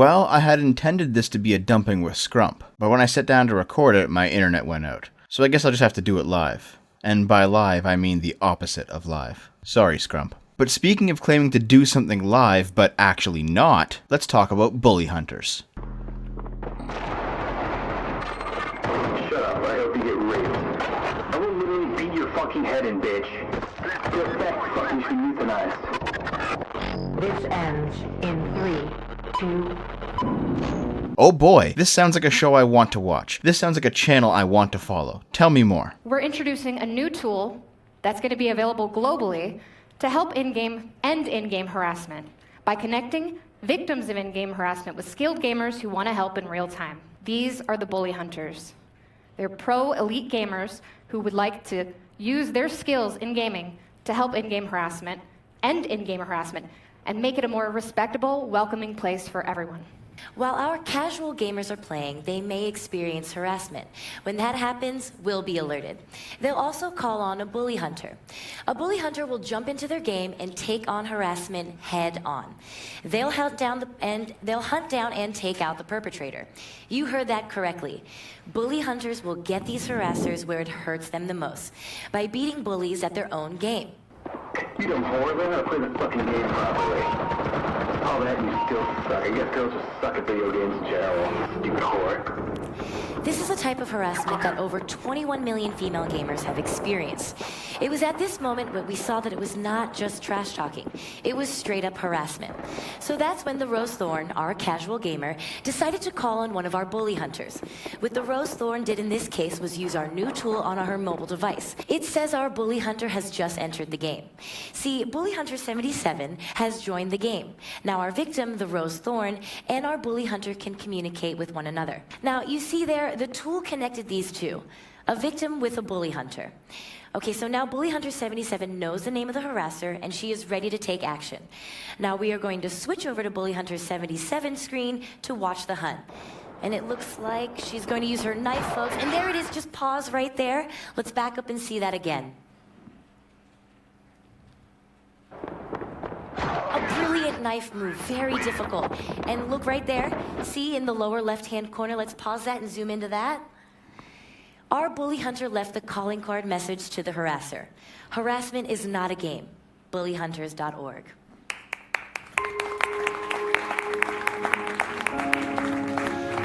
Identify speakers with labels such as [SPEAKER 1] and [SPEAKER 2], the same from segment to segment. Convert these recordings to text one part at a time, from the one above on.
[SPEAKER 1] Well, I had intended this to be a dumping with Scrump, but when I sat down to record it, my internet went out. So I guess I'll just have to do it live. And by live, I mean the opposite of live. Sorry, Scrump. But speaking of claiming to do something live, but actually not, let's talk about bully hunters.
[SPEAKER 2] Shut up, I hope you get raped. I will literally beat your fucking head in, bitch. Your sex fucking should be euthanized.
[SPEAKER 3] This ends in 3, 2...
[SPEAKER 1] Oh boy, this sounds like a show I want to watch. This sounds like a channel I want to follow. Tell me more.
[SPEAKER 4] We're introducing a new tool that's going to be available globally to help in-game and in-game harassment by connecting victims of in-game harassment with skilled gamers who want to help in real time. These are the bully hunters. They're pro elite gamers who would like to use their skills in gaming to help in-game harassment and in-game harassment and make it a more respectable, welcoming place for everyone.
[SPEAKER 5] While our casual gamers are playing, they may experience harassment. When that happens, we'll be alerted. They'll also call on a bully hunter. A bully hunter will jump into their game and take on harassment head on. They'll hunt down and take out the perpetrator. You heard that correctly. Bully hunters will get these harassers where it hurts them the most, by beating bullies at their own game.
[SPEAKER 2] You dumb whore, learn how to play the fucking game properly. All that and you still suck. I guess girls just suck at video games in general. Stupid whore.
[SPEAKER 5] This is a type of harassment that over 21 million female gamers have experienced. It was at this moment when we saw that it was not just trash talking. It was straight up harassment. So that's when the Rose Thorn, our casual gamer, decided to call on one of our bully hunters. What the Rose Thorn did in this case was use our new tool on her mobile device. It says our bully hunter has just entered the game. See, Bully Hunter 77 has joined the game. Now our victim, the Rose Thorn, and our bully hunter can communicate with one another. Now you see there, the tool connected these two, a victim with a bully hunter. Okay, so now Bully Hunter 77 knows the name of the harasser and she is ready to take action. Now we are going to switch over to Bully Hunter 77's screen to watch the hunt. And it looks like she's going to use her knife, folks. And there it is, just pause right there. Let's back up and see that again. A brilliant knife move, very difficult. And look right there, see in the lower left-hand corner, let's pause that and zoom into that. Our bully hunter left the calling card message to the harasser. Harassment is not a game. bullyhunters.org.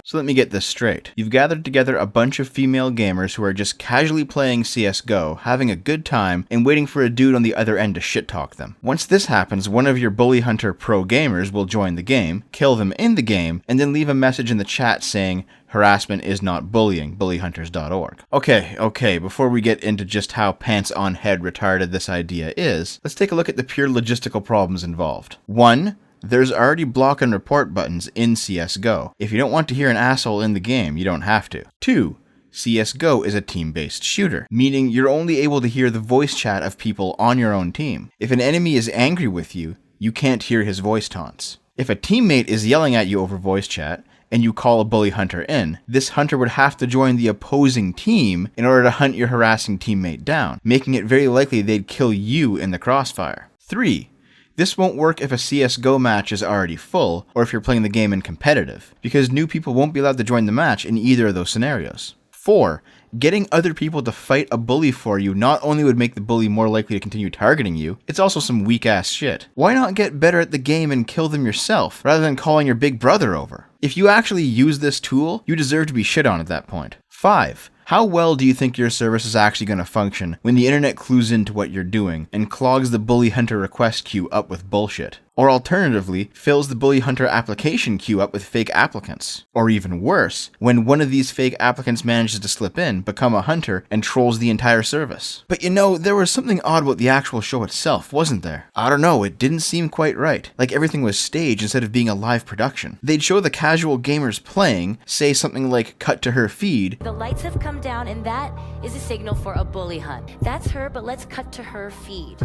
[SPEAKER 1] So let me get this straight. You've gathered together a bunch of female gamers who are just casually playing CSGO, having a good time, and waiting for a dude on the other end to shit-talk them. Once this happens, one of your Bully Hunter pro gamers will join the game, kill them in the game, and then leave a message in the chat saying, "Harassment is not bullying, bullyhunters.org. Okay, before we get into just how pants-on-head retarded this idea is, let's take a look at the pure logistical problems involved. 1. There's already block and report buttons in CSGO. If you don't want to hear an asshole in the game, you don't have to. 2. CSGO is a team-based shooter, meaning you're only able to hear the voice chat of people on your own team. If an enemy is angry with you, you can't hear his voice taunts. If a teammate is yelling at you over voice chat, and you call a bully hunter in, this hunter would have to join the opposing team in order to hunt your harassing teammate down, making it very likely they'd kill you in the crossfire. 3. This won't work if a CSGO match is already full, or if you're playing the game in competitive, because new people won't be allowed to join the match in either of those scenarios. 4. Getting other people to fight a bully for you not only would make the bully more likely to continue targeting you, it's also some weak-ass shit. Why not get better at the game and kill them yourself, rather than calling your big brother over? If you actually use this tool, you deserve to be shit on at that point. 5. How well do you think your service is actually going to function when the internet clues into what you're doing and clogs the Bully Hunter request queue up with bullshit? Or alternatively, fills the Bully Hunter application queue up with fake applicants? Or even worse, when one of these fake applicants manages to slip in, become a hunter, and trolls the entire service? But you know, there was something odd about the actual show itself, wasn't there? I don't know, it didn't seem quite right. Like everything was staged instead of being a live production. They'd show the casual gamers playing, say something like cut to her feed.
[SPEAKER 5] The lights have come down and that is a signal for a bully hunt. That's her, but let's cut to her feed.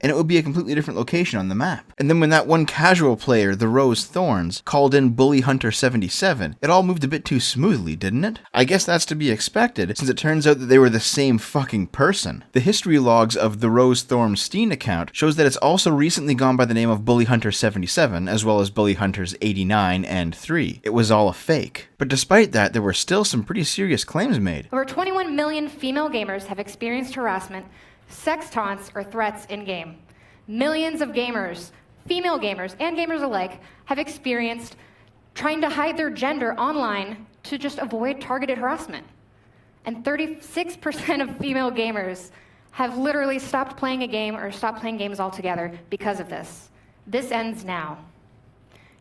[SPEAKER 1] and it would be a completely different location on the map. And then when that one casual player, the Rose Thorns, called in Bully Hunter 77, it all moved a bit too smoothly, didn't it? I guess that's to be expected, since it turns out that they were the same fucking person. The history logs of the Rose Thorns Steam account shows that it's also recently gone by the name of Bully Hunter 77, as well as Bully Hunters 89 and 3. It was all a fake. But despite that, there were still some pretty serious claims made.
[SPEAKER 4] Over 21 million female gamers have experienced harassment, sex taunts, or threats in-game. Millions of gamers, female gamers and gamers alike, have experienced trying to hide their gender online to just avoid targeted harassment. And 36% of female gamers have literally stopped playing a game or stopped playing games altogether because of this. This ends now.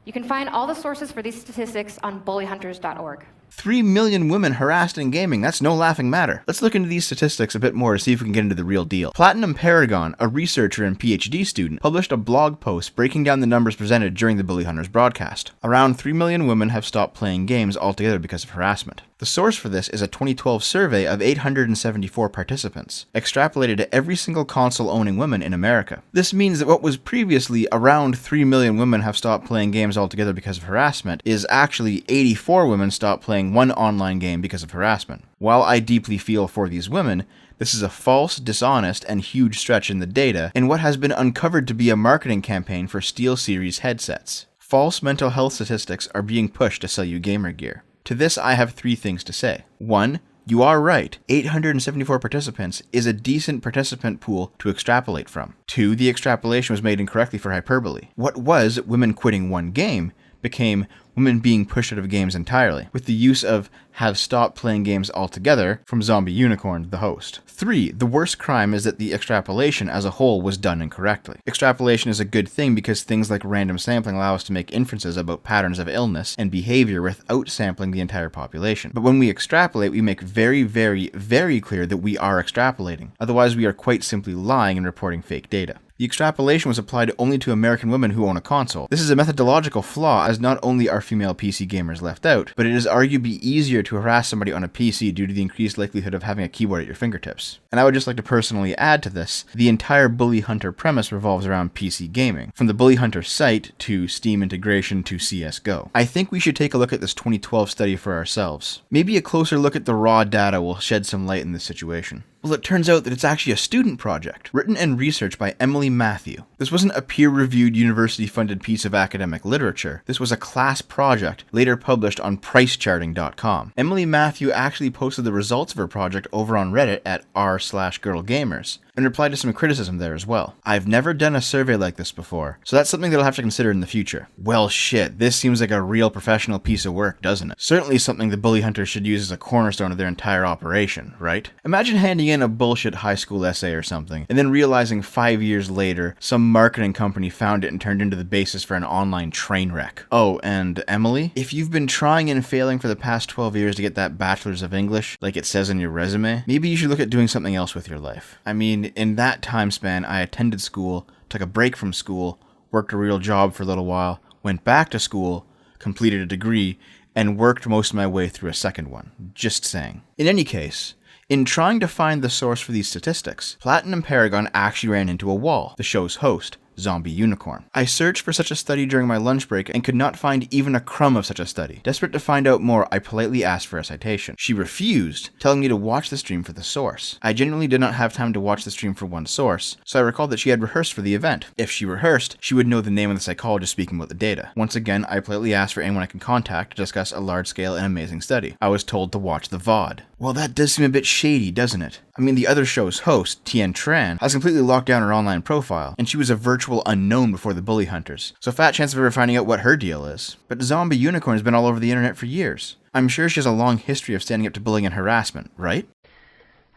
[SPEAKER 4] You can find all the sources for these statistics on bullyhunters.org.
[SPEAKER 1] 3 million women harassed in gaming, that's no laughing matter. Let's look into these statistics a bit more to see if we can get into the real deal. Platinum Paragon, a researcher and PhD student, published a blog post breaking down the numbers presented during the Bully Hunters broadcast. Around 3 million women have stopped playing games altogether because of harassment. The source for this is a 2012 survey of 874 participants, extrapolated to every single console-owning woman in America. This means that what was previously around 3 million women have stopped playing games altogether because of harassment is actually 84 women stopped playing one online game because of harassment. While I deeply feel for these women, this is a false, dishonest, and huge stretch in the data in what has been uncovered to be a marketing campaign for SteelSeries headsets. False mental health statistics are being pushed to sell you gamer gear. To this, I have 3 things to say. 1. You are right. 874 participants is a decent participant pool to extrapolate from. 2. The extrapolation was made incorrectly for hyperbole. What was women quitting one game became women being pushed out of games entirely, with the use of have stopped playing games altogether from Zombie Unicorn, the host. 3. The worst crime is that the extrapolation as a whole was done incorrectly. Extrapolation is a good thing because things like random sampling allow us to make inferences about patterns of illness and behavior without sampling the entire population. But when we extrapolate, we make very, very, very clear that we are extrapolating. Otherwise, we are quite simply lying and reporting fake data. The extrapolation was applied only to American women who own a console. This is a methodological flaw, as not only are female PC gamers left out, but it is arguably easier to harass somebody on a PC due to the increased likelihood of having a keyboard at your fingertips. And I would just like to personally add to this, the entire Bully Hunter premise revolves around PC gaming, from the Bully Hunter site to Steam integration to CSGO. I think we should take a look at this 2012 study for ourselves. Maybe a closer look at the raw data will shed some light in this situation. Well, it turns out that it's actually a student project, written and researched by Emily Matthew. This wasn't a peer-reviewed, university-funded piece of academic literature. This was a class project, later published on pricecharting.com. Emily Matthew actually posted the results of her project over on Reddit at r/girlgamers, and replied to some criticism there as well. I've never done a survey like this before, so that's something that I'll have to consider in the future. Well shit, this seems like a real professional piece of work, doesn't it? Certainly something the Bully Hunters should use as a cornerstone of their entire operation, right? Imagine handing in a bullshit high school essay or something, and then realizing 5 years later, some marketing company found it and turned into the basis for an online train wreck. Oh, and Emily, if you've been trying and failing for the past 12 years to get that bachelor's of English, like it says on your resume, maybe you should look at doing something else with your life. I mean, in that time span, I attended school, took a break from school, worked a real job for a little while, went back to school, completed a degree, and worked most of my way through a second one. Just saying. In any case, in trying to find the source for these statistics, Platinum Paragon actually ran into a wall, the show's host, Zombie Unicorn. I searched for such a study during my lunch break and could not find even a crumb of such a study. Desperate to find out more, I politely asked for a citation. She refused, telling me to watch the stream for the source. I genuinely did not have time to watch the stream for one source, so I recalled that she had rehearsed for the event. If she rehearsed, she would know the name of the psychologist speaking about the data. Once again, I politely asked for anyone I can contact to discuss a large-scale and amazing study. I was told to watch the VOD. Well, that does seem a bit shady, doesn't it? I mean, the other show's host, Tien Tran, has completely locked down her online profile, and she was a virtual unknown before the Bully Hunters, so fat chance of ever finding out what her deal is. But Zombie Unicorn has been all over the internet for years. I'm sure she has a long history of standing up to bullying and harassment, right?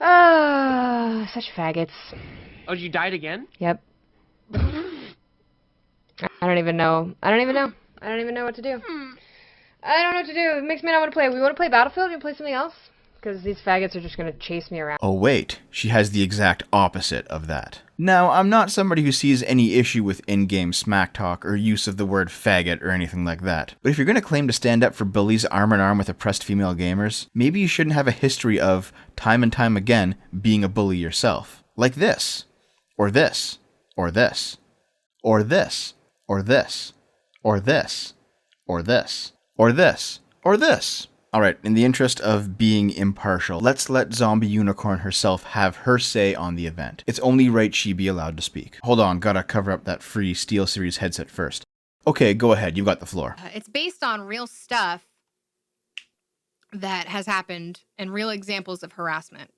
[SPEAKER 6] Such faggots.
[SPEAKER 7] Oh, you died again?
[SPEAKER 6] Yep. I don't even know. I don't even know what to do. I don't know what to do. It makes me not want to play. We want to play Battlefield? You want to play something else? Because these faggots are just going to chase me around.
[SPEAKER 1] Oh wait, she has the exact opposite of that. Now, I'm not somebody who sees any issue with in-game smack talk or use of the word faggot or anything like that. But if you're going to claim to stand up for bullies arm in arm with oppressed female gamers, maybe you shouldn't have a history of, time and time again, being a bully yourself. Like this. Or this. or this, or this, or this, or this, or this, or this, or this. Alright, in the interest of being impartial, let's let Zombie Unicorn herself have her say on the event. It's only right she be allowed to speak. Hold on, gotta cover up that free SteelSeries headset first. Okay, go ahead, you've got the floor.
[SPEAKER 8] It's based on real stuff that has happened and real examples of harassment.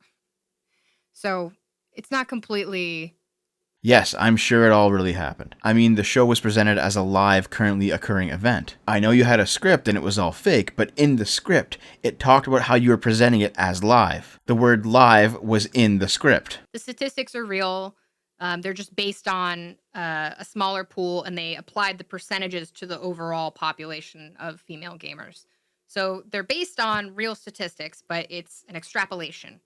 [SPEAKER 8] So it's not completely...
[SPEAKER 1] Yes, I'm sure it all really happened. I mean, the show was presented as a live, currently occurring event. I know you had a script and it was all fake, but in the script, it talked about how you were presenting it as live. The word live was in the script.
[SPEAKER 8] The statistics are real. They're just based on a smaller pool, and they applied the percentages to the overall population of female gamers. So they're based on real statistics, but it's an extrapolation.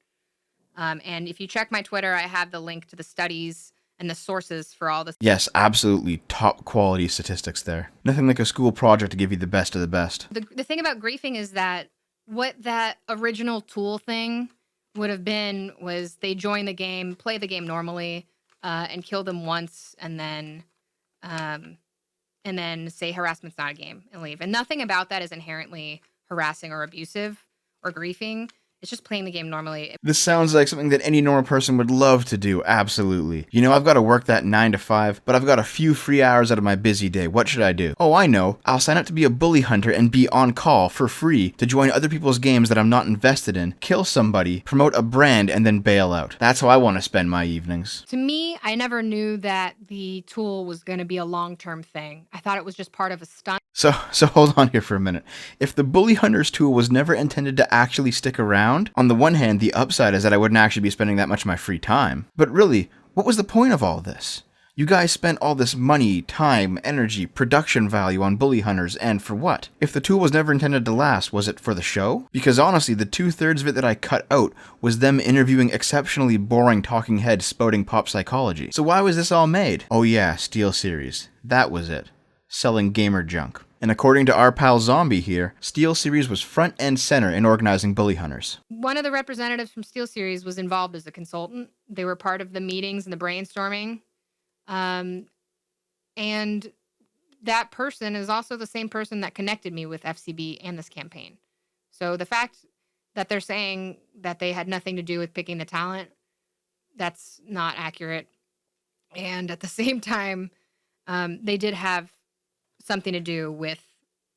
[SPEAKER 8] And if you check my Twitter, I have the link to the studies and the sources for all this.
[SPEAKER 1] Yes, absolutely top quality statistics there. Nothing like a school project to give you the best of the best.
[SPEAKER 8] The thing about griefing is that what that original tool thing would have been was they join the game, play the game normally, and kill them once, and then say harassment's not a game and leave. And nothing about that is inherently harassing or abusive or griefing. It's just playing the game normally.
[SPEAKER 1] This sounds like something that any normal person would love to do, absolutely. You know, I've got to work that 9 to 5, but I've got a few free hours out of my busy day. What should I do? Oh, I know. I'll sign up to be a bully hunter and be on call for free to join other people's games that I'm not invested in, kill somebody, promote a brand, and then bail out. That's how I want to spend my evenings.
[SPEAKER 8] To me, I never knew that the tool was going to be a long-term thing. I thought it was just part of a stunt.
[SPEAKER 1] So hold on here for a minute. If the Bully Hunters tool was never intended to actually stick around, on the one hand, the upside is that I wouldn't actually be spending that much of my free time. But really, what was the point of all this? You guys spent all this money, time, energy, production value on Bully Hunters, and for what? If the tool was never intended to last, was it for the show? Because honestly, the 2/3 of it that I cut out was them interviewing exceptionally boring talking heads spouting pop psychology. So why was this all made? Oh yeah, SteelSeries. That was it. Selling gamer junk. And according to our pal Zombie here, SteelSeries was front and center in organizing Bully Hunters.
[SPEAKER 8] One of the representatives from SteelSeries was involved as a consultant. They were part of the meetings and the brainstorming. And that person is also the same person that connected me with FCB and this campaign. So the fact that they're saying that they had nothing to do with picking the talent, that's not accurate. And at the same time, they did have something to do with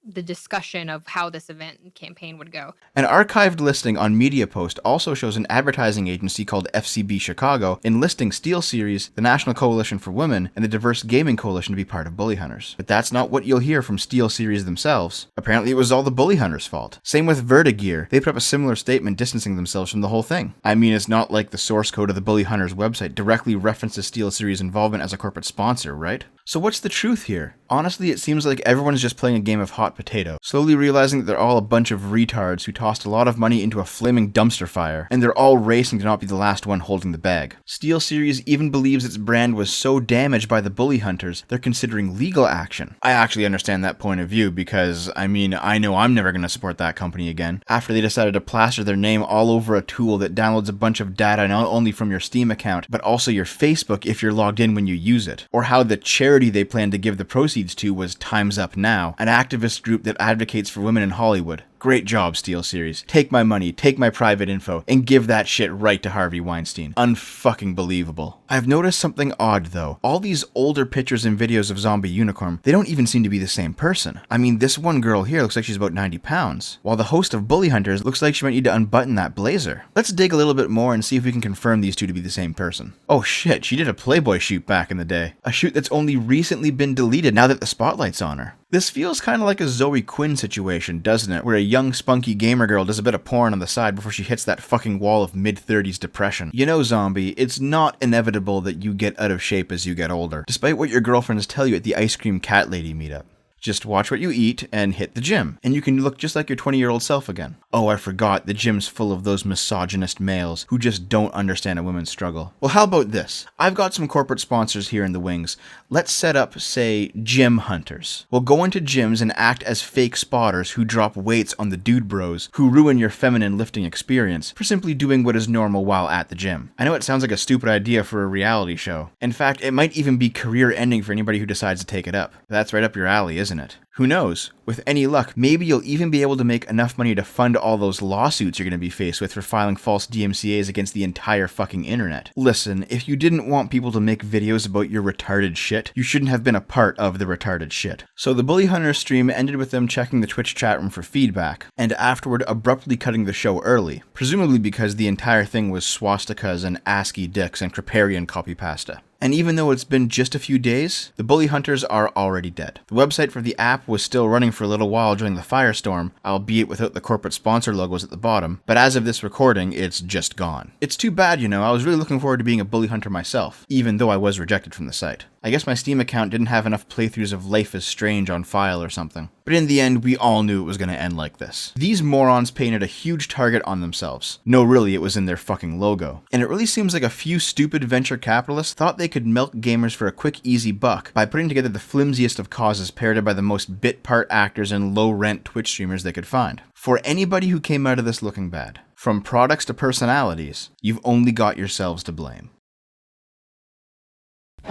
[SPEAKER 8] the discussion of how this event and campaign would go.
[SPEAKER 1] An archived listing on MediaPost also shows an advertising agency called FCB Chicago enlisting SteelSeries, the National Coalition for Women, and the Diverse Gaming Coalition to be part of Bully Hunters. But that's not what you'll hear from SteelSeries themselves. Apparently it was all the Bully Hunters' fault. Same with Vertigear. They put up a similar statement distancing themselves from the whole thing. I mean, it's not like the source code of the Bully Hunters website directly references SteelSeries' involvement as a corporate sponsor, right? So what's the truth here? Honestly, it seems like everyone's just playing a game of hot potato, slowly realizing that they're all a bunch of retards who tossed a lot of money into a flaming dumpster fire, and they're all racing to not be the last one holding the bag. SteelSeries even believes its brand was so damaged by the Bully Hunters, they're considering legal action. I actually understand that point of view because, I mean, I know I'm never going to support that company again, after they decided to plaster their name all over a tool that downloads a bunch of data not only from your Steam account, but also your Facebook if you're logged in when you use it. Or how the charity they planned to give the proceeds to was Time's Up Now, an activist group that advocates for women in Hollywood. Great job, SteelSeries. Take my money, take my private info, and give that shit right to Harvey Weinstein. Unfucking believable. I've noticed something odd though. All these older pictures and videos of Zombie Unicorn, they don't even seem to be the same person. I mean, this one girl here looks like she's about 90 pounds, while the host of Bully Hunters looks like she might need to unbutton that blazer. Let's dig a little bit more and see if we can confirm these two to be the same person. Oh shit, she did a Playboy shoot back in the day. A shoot that's only recently been deleted now that the spotlight's on her. This feels kind of like a Zoe Quinn situation, doesn't it? Where a young, spunky gamer girl does a bit of porn on the side before she hits that fucking wall of mid-30s depression. You know, Zombie, it's not inevitable that you get out of shape as you get older, despite what your girlfriends tell you at the ice cream cat lady meetup. Just watch what you eat and hit the gym, and you can look just like your 20-year-old self again. Oh, I forgot, the gym's full of those misogynist males who just don't understand a woman's struggle. Well, how about this? I've got some corporate sponsors here in the wings. Let's set up, say, gym hunters. We'll go into gyms and act as fake spotters who drop weights on the dude bros who ruin your feminine lifting experience for simply doing what is normal while at the gym. I know it sounds like a stupid idea for a reality show. In fact, it might even be career-ending for anybody who decides to take it up. That's right up your alley, isn't it? Who knows? With any luck, maybe you'll even be able to make enough money to fund all those lawsuits you're going to be faced with for filing false DMCAs against the entire fucking internet. Listen, if you didn't want people to make videos about your retarded shit, you shouldn't have been a part of the retarded shit. So the Bully Hunter stream ended with them checking the Twitch chat room for feedback, and afterward abruptly cutting the show early, presumably because the entire thing was swastikas and ASCII dicks and Kriparian copy pasta. And even though it's been just a few days, the Bully Hunters are already dead. The website for the app was still running for a little while during the firestorm, albeit without the corporate sponsor logos at the bottom, but as of this recording, it's just gone. It's too bad, you know, I was really looking forward to being a Bully Hunter myself, even though I was rejected from the site. I guess my Steam account didn't have enough playthroughs of Life is Strange on file or something. But in the end, we all knew it was going to end like this. These morons painted a huge target on themselves. No, really, it was in their fucking logo. And it really seems like a few stupid venture capitalists thought they could milk gamers for a quick, easy buck by putting together the flimsiest of causes parroted by the most bit-part actors and low-rent Twitch streamers they could find. For anybody who came out of this looking bad, from products to personalities, you've only got yourselves to blame.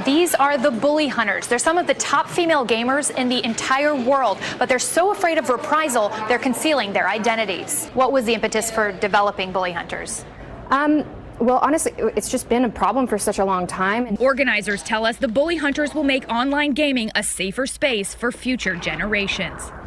[SPEAKER 9] These are the Bully Hunters. They're some of the top female gamers in the entire world, but they're so afraid of reprisal, they're concealing their identities. What was the impetus for developing Bully Hunters?
[SPEAKER 10] Well, honestly, it's just been a problem for such a long time.
[SPEAKER 11] Organizers tell us the Bully Hunters will make online gaming a safer space for future generations.